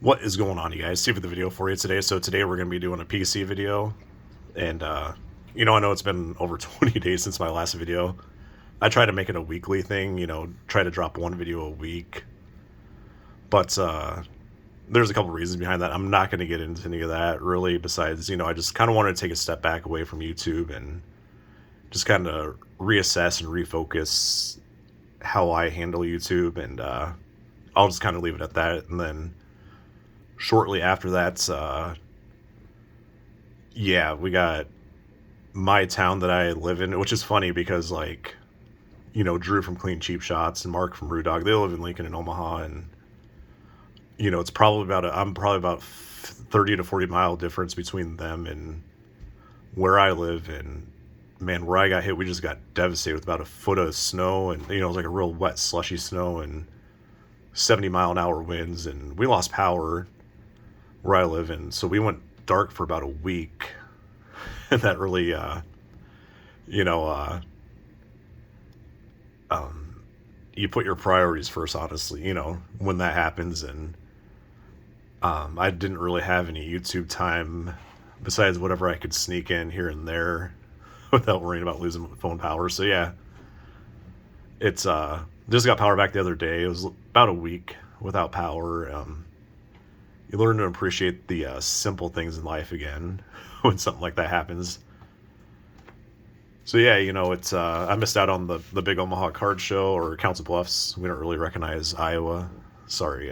What is going on, you guys? Steve with the video for you today. So today we're going to be doing a PC video. And, I know it's been over 20 days since my last video. I try to make it a weekly thing, try to drop one video a week. But there's a couple reasons behind that. I'm not going to get into any of that, really, besides, I just kind of wanted to take a step back away from YouTube and just kind of reassess and refocus how I handle YouTube. And I'll just kind of leave it at that. And then shortly after that, we got my town that I live in, which is funny because, Drew from Clean Cheap Shots and Mark from Brew Dog, they live in Lincoln and Omaha, and, it's probably I'm probably about 30 to 40 mile difference between them and where I live. And, man, where I got hit, we just got devastated with about a foot of snow, and, it was like a real wet, slushy snow, and 70-mile-an-hour winds, and we lost power where I live in. So we went dark for about a week, and that really, you put your priorities first, honestly, when that happens. And I didn't really have any YouTube time besides whatever I could sneak in here and there without worrying about losing phone power. So yeah, it's just got power back the other day. It was about a week without power. You learn to appreciate the simple things in life again when something like that happens. So yeah, it's I missed out on the big Omaha card show, or Council Bluffs. We don't really recognize Iowa. Sorry,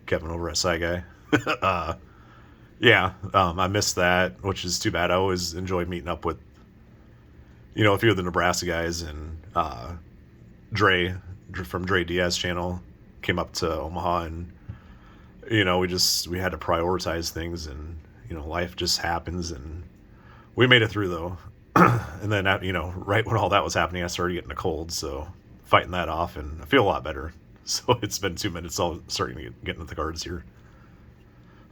Kevin over at Sci Guy. I missed that, which is too bad. I always enjoyed meeting up with, a few of the Nebraska guys, and Dre from Dre Diaz channel came up to Omaha, and we had to prioritize things, and life just happens, and we made it through though. And then right when all that was happening, I started getting a cold, so fighting that off, and I feel a lot better. So it's been 2 minutes, I'll starting to get into the cards here.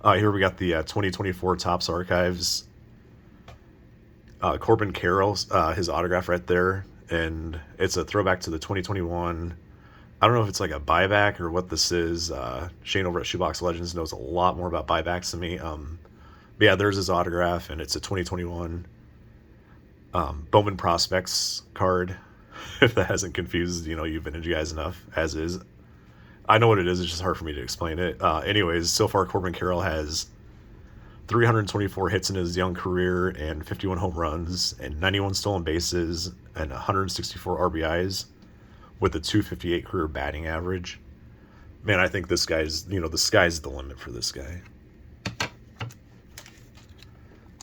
Here we got the 2024 Topps Archives. Corbin Carroll, his autograph right there, and it's a throwback to the 2021. I don't know if it's like a buyback or what this is. Shane over at Shoebox Legends knows a lot more about buybacks than me. But yeah, there's his autograph, and it's a 2021 Bowman Prospects card. If that hasn't confused, you vintage guys enough, as is. I know what it is, it's just hard for me to explain it. Anyways, so far Corbin Carroll has 324 hits in his young career, and 51 home runs, and 91 stolen bases, and 164 RBIs, with a 258 career batting average. Man, I think this guy's, the sky's the limit for this guy.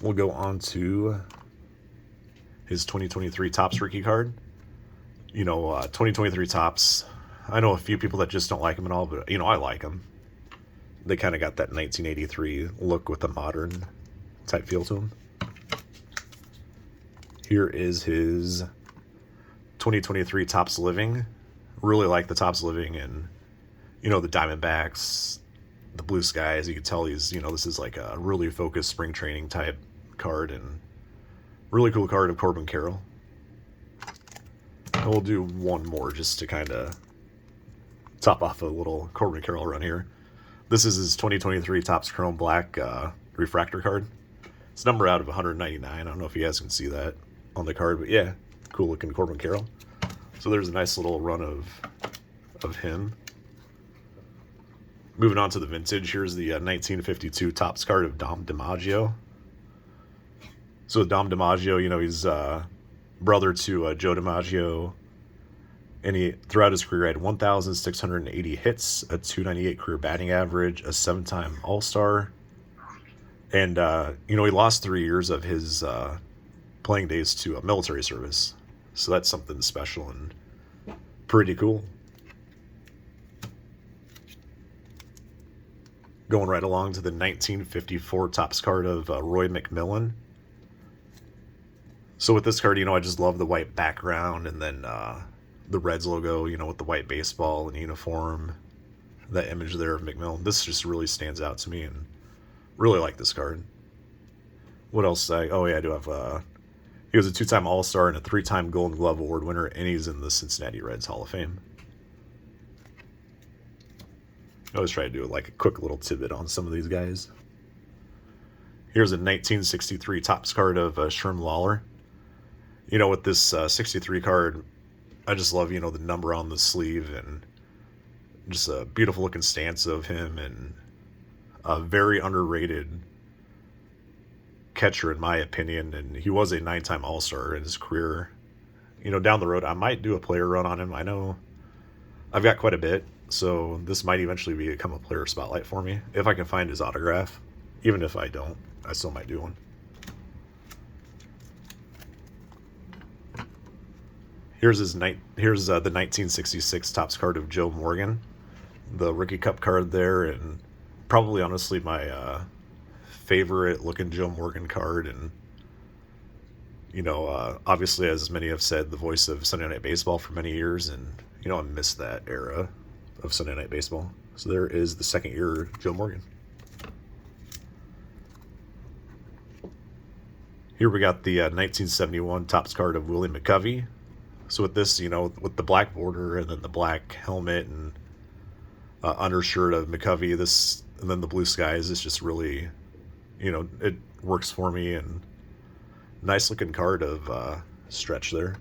We'll go on to his 2023 Topps rookie card. 2023 Topps, I know a few people that just don't like him at all, but, I like him. They kind of got that 1983 look with a modern type feel to him. Here is his 2023 Topps Living. Really like the Topps Living, and the Diamondbacks, the blue skies. You can tell he's this is like a really focused spring training type card, and really cool card of Corbin Carroll. And we'll do one more just to kind of top off a little Corbin Carroll run here. This is his 2023 Topps Chrome Black refractor card. It's number out of 199. I don't know if you guys can see that on the card, but yeah, cool looking Corbin Carroll. So there's a nice little run of him. Moving on to the vintage, here's the 1952 Topps card of Dom Dimaggio. So Dom Dimaggio, he's brother to Joe Dimaggio, and he throughout his career had 1,680 hits, a 298 career batting average, a 7-time All-Star, and he lost 3 years of his playing days to military service. So that's something special and pretty cool. Going right along to the 1954 Topps card of Roy McMillan. So with this card, I just love the white background, and then the Reds logo, with the white baseball and uniform, that image there of McMillan. This just really stands out to me, and really like this card. What else? I do have he was a 2-time All-Star and a 3-time Golden Glove Award winner, and he's in the Cincinnati Reds Hall of Fame. I always try to do like a quick little tidbit on some of these guys. Here's a 1963 Topps card of Sherm Lollar. With this 63 card, I just love, the number on the sleeve and just a beautiful looking stance of him, and a very underrated catcher in my opinion. And he was a 9-time All-Star in his career. Down the road, I might do a player run on him. I know I've got quite a bit, so this might eventually become a player spotlight for me if I can find his autograph. Even if I don't, I still might do one. Here's the 1966 Topps card of Joe Morgan, the Rookie Cup card there, and probably honestly my favorite looking Joe Morgan card. And obviously, as many have said, the voice of Sunday Night Baseball for many years, and I missed that era of Sunday Night Baseball. So there is the second year Joe Morgan. Here we got the 1971 Topps card of Willie McCovey. So with this, with the black border and then the black helmet and undershirt of McCovey, this, and then the blue skies, is just really, it works for me. And nice looking card of Stretch there.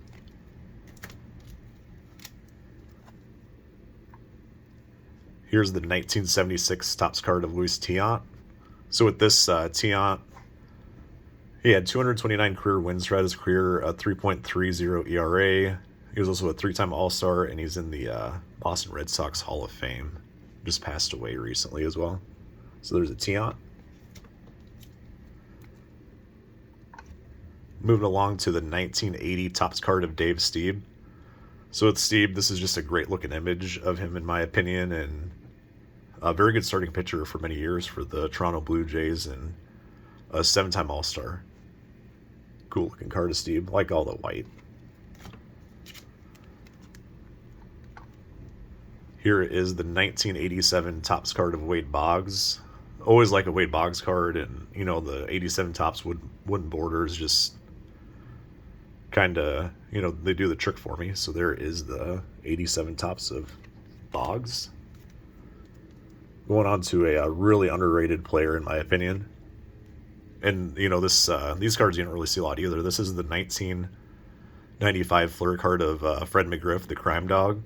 Here's the 1976 Topps card of Luis Tiant. So with this Tiant, he had 229 career wins throughout his career, a 3.30 ERA. He was also a 3-time All-Star, and he's in the Boston Red Sox Hall of Fame. Just passed away recently as well. So there's a Tiant. Moving along to the 1980 Topps card of Dave Stieb. So with Stieb, this is just a great looking image of him in my opinion, and a very good starting pitcher for many years for the Toronto Blue Jays, and a 7-time All-Star. Cool looking card of Stieb, like all the white. Here is the 1987 Topps card of Wade Boggs. Always like a Wade Boggs card, and the 87 Topps wooden borders just kind of, they do the trick for me. So there is the 87 Topps of Boggs. Going on to a really underrated player in my opinion. And this these cards you didn't really see a lot either. This is the 1995 Flair card of Fred McGriff, the Crime Dog.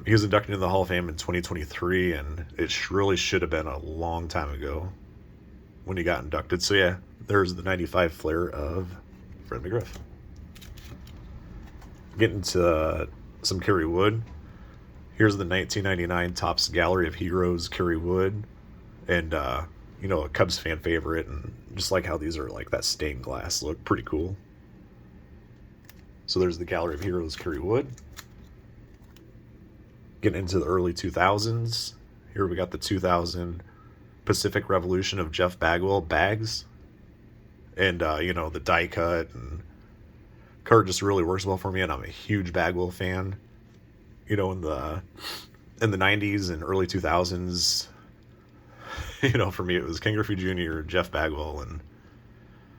He was inducted into the Hall of Fame in 2023, and it really should have been a long time ago when he got inducted. So yeah, there's the 95 Flair of Fred McGriff. Getting to some Kerry Wood. Here's the 1999 Topps Gallery of Heroes Kerry Wood, and a Cubs fan favorite, and just like how these are like that stained glass look, pretty cool. So there's the Gallery of Heroes Kerry Wood. Getting into the early 2000s. Here we got the 2000 Pacific Revolution of Jeff Bagwell Bags, and the die cut and card just really works well for me, and I'm a huge Bagwell fan. In the 90s and early 2000s, for me it was Ken Griffey Jr., Jeff Bagwell, and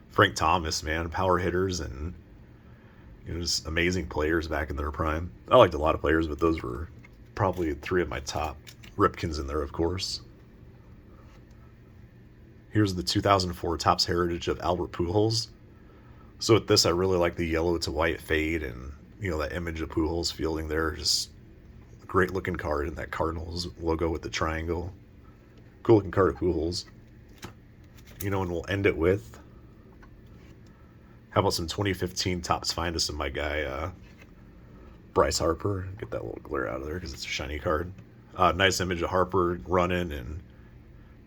Frank Thomas, man, power hitters, and just amazing players back in their prime. I liked a lot of players, but those were probably 3 of my top. Ripken's in there, of course. Here's the 2004 Topps Heritage of Albert Pujols. So with this, I really like the yellow to white fade, and that image of Pujols fielding there, just a great looking card, and that Cardinals logo with the triangle. Cool looking card of Pujols. And we'll end it with, how about some 2015 Topps Finest of my guy Bryce Harper. Get that little glare out of there because it's a shiny card. Nice image of Harper running and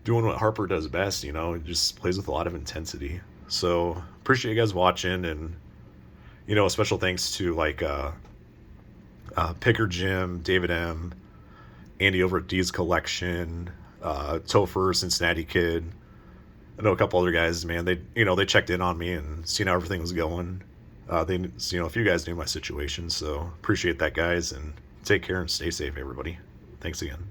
doing what Harper does best. He just plays with a lot of intensity. So appreciate you guys watching, and a special thanks to Picker Jim, David M, Andy over at D's Collection, Topher, Cincinnati Kid. I know a couple other guys, man. They checked in on me and seen how everything was going. A few guys knew my situation, so appreciate that, guys, and take care and stay safe, everybody. Thanks again.